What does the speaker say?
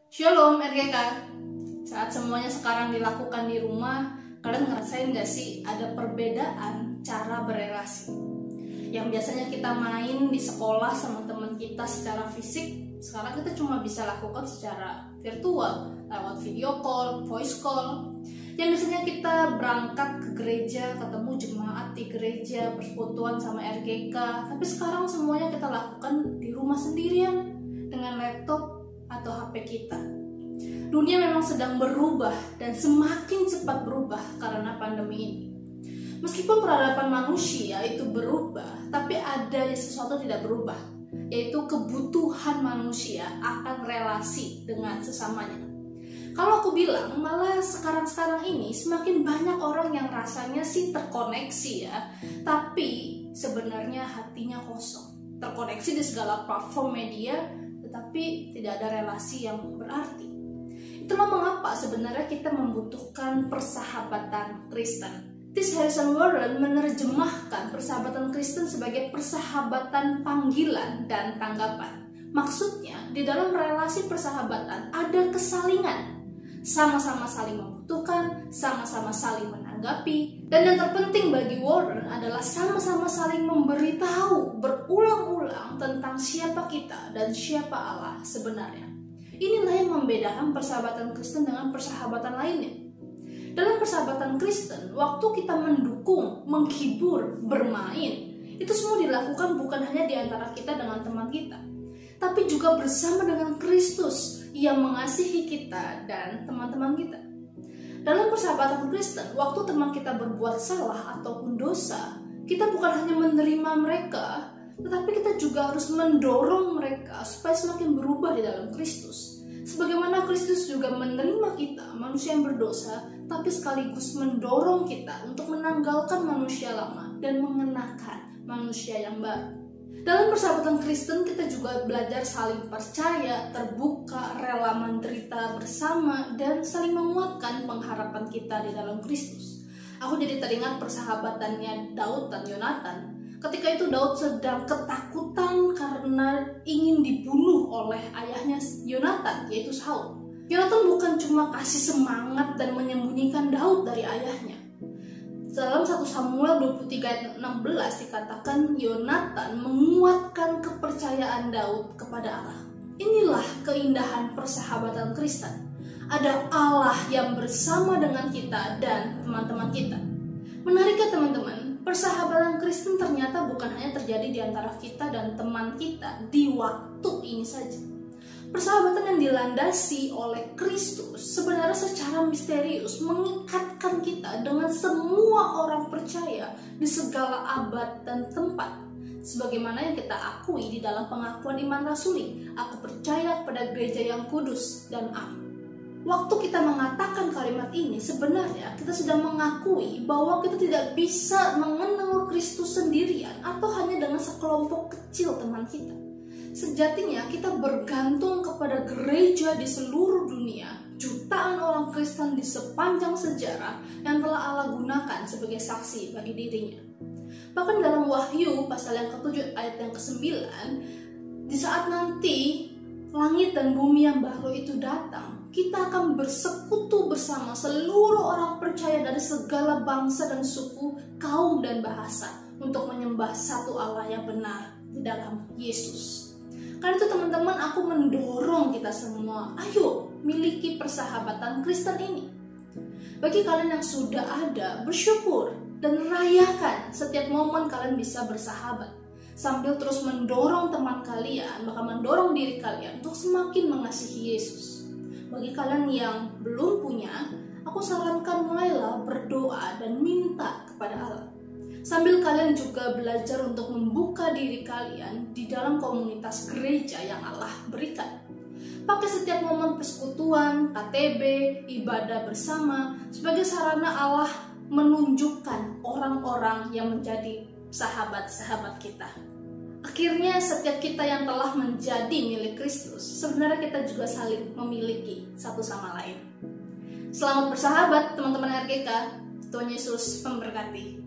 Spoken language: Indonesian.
Shalom RGK. Saat semuanya sekarang dilakukan di rumah, kalian ngerasain gak sih ada perbedaan cara berelasi? Yang biasanya kita main di sekolah sama teman kita secara fisik, sekarang kita cuma bisa lakukan secara virtual, lewat video call, voice call. Yang biasanya kita berangkat ke gereja, ketemu jemaat di gereja, persekutuan sama RGK, tapi sekarang semuanya kita lakukan di rumah sendirian dengan laptop atau HP kita. Dunia memang sedang berubah dan semakin cepat berubah karena pandemi ini. Meskipun peradaban manusia itu berubah, tapi ada sesuatu tidak berubah, yaitu kebutuhan manusia akan relasi dengan sesamanya. Kalau aku bilang, malah sekarang ini semakin banyak orang yang rasanya sih terkoneksi ya, tapi sebenarnya hatinya kosong. Terkoneksi di segala platform media, tetapi tidak ada relasi yang berarti. Itulah mengapa sebenarnya kita membutuhkan persahabatan Kristen. T.S. Harrison Warren menerjemahkan persahabatan Kristen sebagai persahabatan panggilan dan tanggapan. Maksudnya, di dalam relasi persahabatan ada kesalingan. Sama-sama saling membutuhkan, sama-sama saling menanggapi, dan yang terpenting bagi Warren adalah sama-sama saling memberitahu berulang-ulang tentang siapa kita dan siapa Allah sebenarnya. Inilah yang membedakan persahabatan Kristen dengan persahabatan lainnya. Dalam persahabatan Kristen, waktu kita mendukung, menghibur, bermain, itu semua dilakukan bukan hanya di antara kita dengan teman kita, tapi juga bersama dengan Kristus yang mengasihi kita dan teman-teman kita. Dalam persahabatan Kristen, waktu teman kita berbuat salah ataupun dosa, kita bukan hanya menerima mereka, tetapi kita juga harus mendorong mereka supaya semakin berubah di dalam Kristus. Sebagaimana Kristus juga menerima kita, manusia yang berdosa, tapi sekaligus mendorong kita untuk menanggalkan manusia lama dan mengenakan manusia yang baru. Dalam persahabatan Kristen kita juga belajar saling percaya, terbuka, rela menderita bersama, dan saling menguatkan pengharapan kita di dalam Kristus. Aku jadi teringat persahabatannya Daud dan Yonatan. Ketika itu Daud sedang ketakutan karena ingin dibunuh oleh ayahnya Yonatan, yaitu Saul. Yonatan bukan cuma kasih semangat dan menyembunyikan Daud dari ayahnya. Dalam 1 Samuel 23 ayat 16 dikatakan Yonatan menguatkan kepercayaan Daud kepada Allah. Inilah keindahan persahabatan Kristen. Ada Allah yang bersama dengan kita dan teman-teman kita. Menariknya teman-teman, persahabatan Kristen ternyata bukan hanya terjadi di antara kita dan teman kita di waktu ini saja. Persahabatan yang dilandasi oleh Kristus sebenarnya secara misterius mengikatkan kita dengan semua orang percaya di segala abad dan tempat. Sebagaimana yang kita akui di dalam pengakuan iman rasuli, aku percaya pada gereja yang kudus dan am. Waktu kita mengatakan kalimat ini, sebenarnya kita sedang mengakui bahwa kita tidak bisa mengenal Kristus sendirian atau hanya dengan sekelompok kecil teman kita. Sejatinya kita bergantung kepada gereja di seluruh dunia, jutaan orang Kristen di sepanjang sejarah yang telah Allah gunakan sebagai saksi bagi dirinya. Bahkan dalam Wahyu pasal yang ke-7 ayat yang ke-9, di saat nanti langit dan bumi yang baru itu datang, kita akan bersekutu bersama seluruh orang percaya dari segala bangsa dan suku, kaum dan bahasa untuk menyembah satu Allah yang benar di dalam Yesus. Karena itu teman-teman, aku mendorong kita semua, ayo miliki persahabatan Kristen ini. Bagi kalian yang sudah ada, bersyukur dan rayakan setiap momen kalian bisa bersahabat, sambil terus mendorong teman kalian, bahkan mendorong diri kalian untuk semakin mengasihi Yesus. Bagi kalian yang belum punya, aku sarankan mulailah berdoa dan minta kepada Allah. Sambil kalian juga belajar untuk membuka diri kalian di dalam komunitas gereja yang Allah berikan. Pakai setiap momen persekutuan, KTB, ibadah bersama sebagai sarana Allah menunjukkan orang-orang yang menjadi sahabat-sahabat kita. Akhirnya setiap kita yang telah menjadi milik Kristus, sebenarnya kita juga saling memiliki satu sama lain. Selamat bersahabat teman-teman RGK. Tuhan Yesus memberkati.